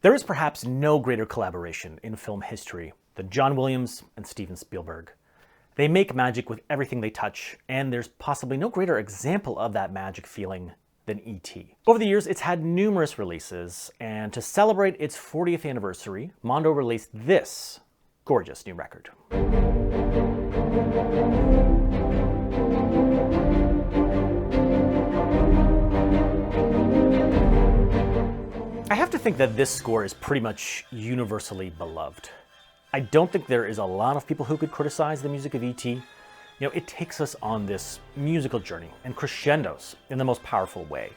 There is perhaps no greater collaboration in film history than John Williams and Steven Spielberg. They make magic with everything they touch, and there's possibly no greater example of that magic feeling than E.T. Over the years, it's had numerous releases, and to celebrate its 40th anniversary, Mondo released this gorgeous new record. I have to think that this score is pretty much universally beloved. I don't think there is a lot of people who could criticize the music of E.T. You know, it takes us on this musical journey and crescendos in the most powerful way.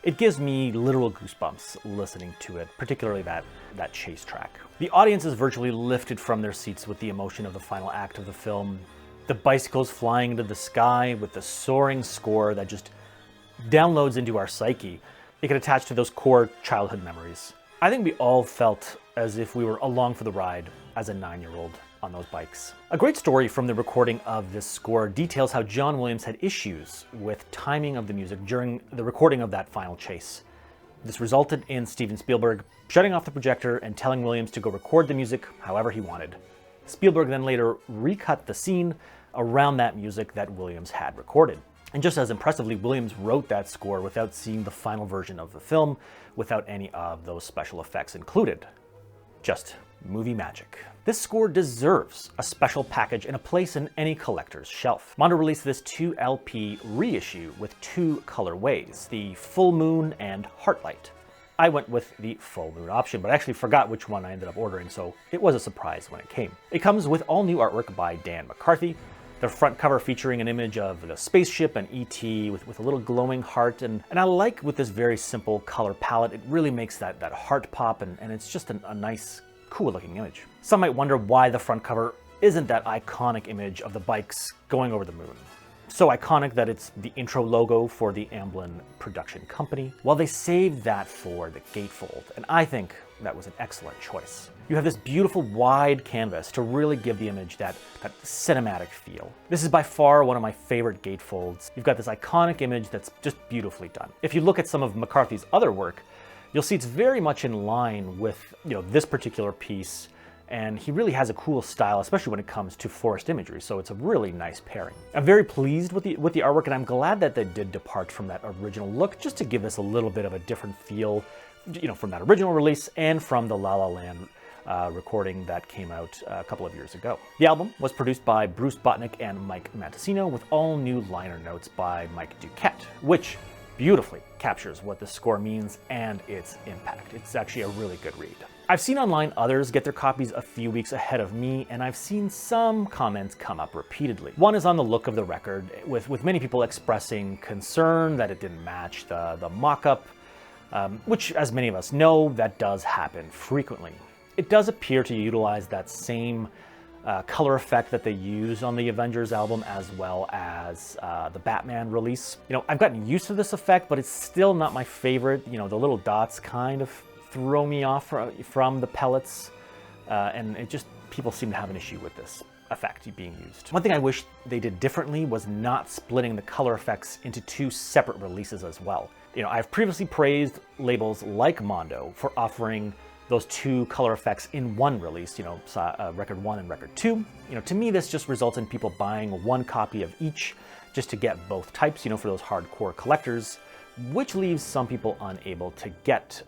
It gives me literal goosebumps listening to it, particularly that chase track. The audience is virtually lifted from their seats with the emotion of the final act of the film. The bicycles flying into the sky with the soaring score that just downloads into our psyche. It can attach to those core childhood memories. I think we all felt as if we were along for the ride as a 9-year-old on those bikes. A great story from the recording of this score details how John Williams had issues with timing of the music during the recording of that final chase. This resulted in Steven Spielberg shutting off the projector and telling Williams to go record the music however he wanted. Spielberg then later recut the scene around that music that Williams had recorded. And just as impressively, Williams wrote that score without seeing the final version of the film, without any of those special effects included. Just movie magic. This score deserves a special package and a place in any collector's shelf. Mondo released this 2 LP reissue with 2 colorways, the Full Moon and Heartlight. I went with the Full Moon option, but I actually forgot which one I ended up ordering, so it was a surprise when it came. It comes with all new artwork by Dan McCarthy, the front cover featuring an image of the spaceship and E.T. with a little glowing heart, and I like with this very simple color palette, it really makes that heart pop, and it's just a nice, cool looking image. Some might wonder why the front cover isn't that iconic image of the bikes going over the moon. So iconic that it's the intro logo for the Amblin production company. Well, they saved that for the gatefold, and I think that was an excellent choice. You have this beautiful wide canvas to really give the image that cinematic feel. This is by far one of my favorite gatefolds. You've got this iconic image that's just beautifully done. If you look at some of McCarthy's other work, you'll see it's very much in line with, you know, this particular piece, and he really has a cool style, especially when it comes to forest imagery, so it's a really nice pairing. I'm very pleased with the artwork, and I'm glad that they did depart from that original look, just to give us a little bit of a different feel, you know, from that original release and from the La La Land recording that came out a couple of years ago. The album was produced by Bruce Botnick and Mike Matessino, with all new liner notes by Mike Duquette, which beautifully captures what the score means and its impact. It's actually a really good read. I've seen online others get their copies a few weeks ahead of me, and I've seen some comments come up repeatedly. One is on the look of the record, with many people expressing concern that it didn't match the mock-up, which, as many of us know, that does happen frequently. It does appear to utilize that same color effect that they use on the Avengers album, as well as the Batman release. You know, I've gotten used to this effect, but it's still not my favorite. You know, the little dots kind of throw me off from the pellets, and it just, people seem to have an issue with this effect being used. One thing I wish they did differently was not splitting the color effects into 2 separate releases as well. You know, I've previously praised labels like Mondo for offering those 2 color effects in one release, you know, record 1 and record 2. You know, to me, this just results in people buying 1 copy of each just to get both types, you know, for those hardcore collectors, which leaves some people unable to get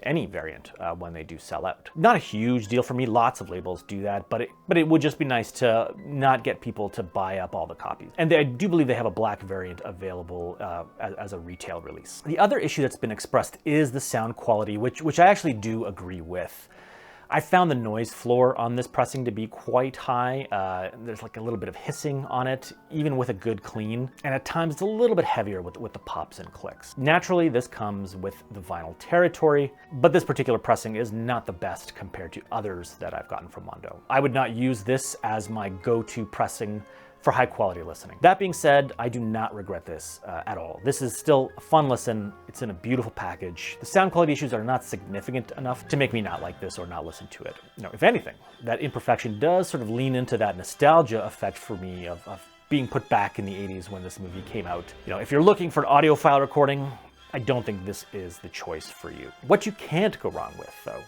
any variant when they do sell out. Not a huge deal for me, lots of labels do that, but it would just be nice to not get people to buy up all the copies. And I do believe they have a black variant available as a retail release. The other issue that's been expressed is the sound quality, which I actually do agree with. I found the noise floor on this pressing to be quite high. There's like a little bit of hissing on it, even with a good clean. And at times it's a little bit heavier with the pops and clicks. Naturally, this comes with the vinyl territory, but this particular pressing is not the best compared to others that I've gotten from Mondo. I would not use this as my go-to pressing for high quality listening. That being said, I do not regret this at all. This is still a fun listen. It's in a beautiful package. The sound quality issues are not significant enough to make me not like this or not listen to it. You know, if anything, that imperfection does sort of lean into that nostalgia effect for me of being put back in the 80s when this movie came out. You know, if you're looking for an audiophile recording, I don't think this is the choice for you. What you can't go wrong with, though,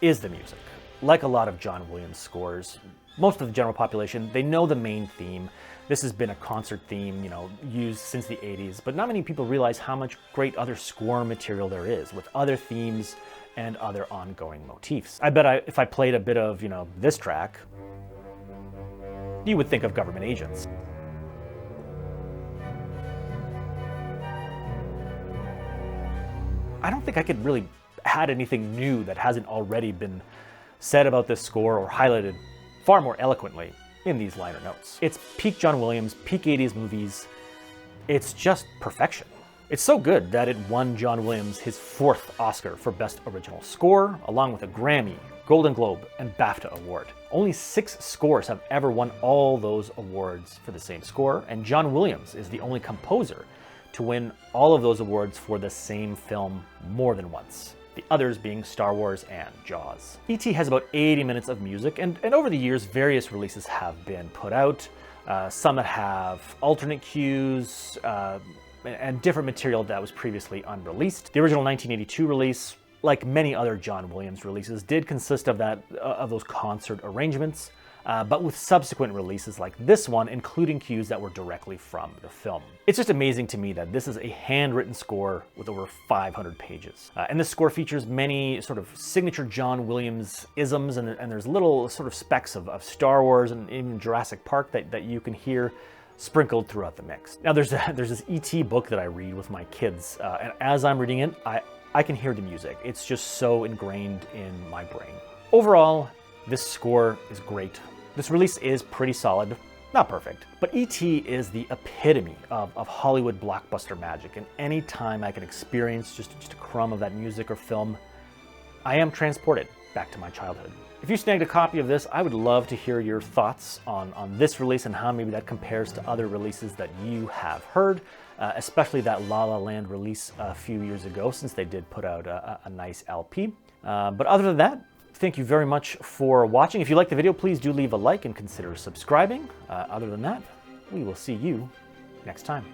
is the music. Like a lot of John Williams scores, most of the general population, they know the main theme. This has been a concert theme, used since the 80s, but not many people realize how much great other score material there is with other themes and other ongoing motifs. I bet if I played a bit of, this track, you would think of government agents. I don't think I could really add anything new that hasn't already been said about this score or highlighted far more eloquently in these liner notes. It's peak John Williams, peak 80s movies. It's just perfection. It's so good that it won John Williams his 4th Oscar for Best Original Score, along with a Grammy, Golden Globe, and BAFTA award. Only 6 scores have ever won all those awards for the same score, and John Williams is the only composer to win all of those awards for the same film more than once. The others being Star Wars and Jaws. E.T. has about 80 minutes of music, and over the years, various releases have been put out. Some that have alternate cues and different material that was previously unreleased. The original 1982 release, like many other John Williams releases, did consist of those concert arrangements, but with subsequent releases like this one, including cues that were directly from the film. It's just amazing to me that this is a handwritten score with over 500 pages. And this score features many sort of signature John Williams isms, and there's little sort of specks of Star Wars and even Jurassic Park that you can hear sprinkled throughout the mix. Now there's this E.T. book that I read with my kids, and as I'm reading it, I can hear the music. It's just so ingrained in my brain. Overall, this score is great. This release is pretty solid, not perfect, but E.T. is the epitome of Hollywood blockbuster magic, and any time I can experience just a crumb of that music or film, I am transported back to my childhood. If you snagged a copy of this, I would love to hear your thoughts on this release and how maybe that compares to other releases that you have heard, especially that La La Land release a few years ago, since they did put out a nice LP. But other than that, thank you very much for watching. If you liked the video, please do leave a like and consider subscribing. Other than that, we will see you next time.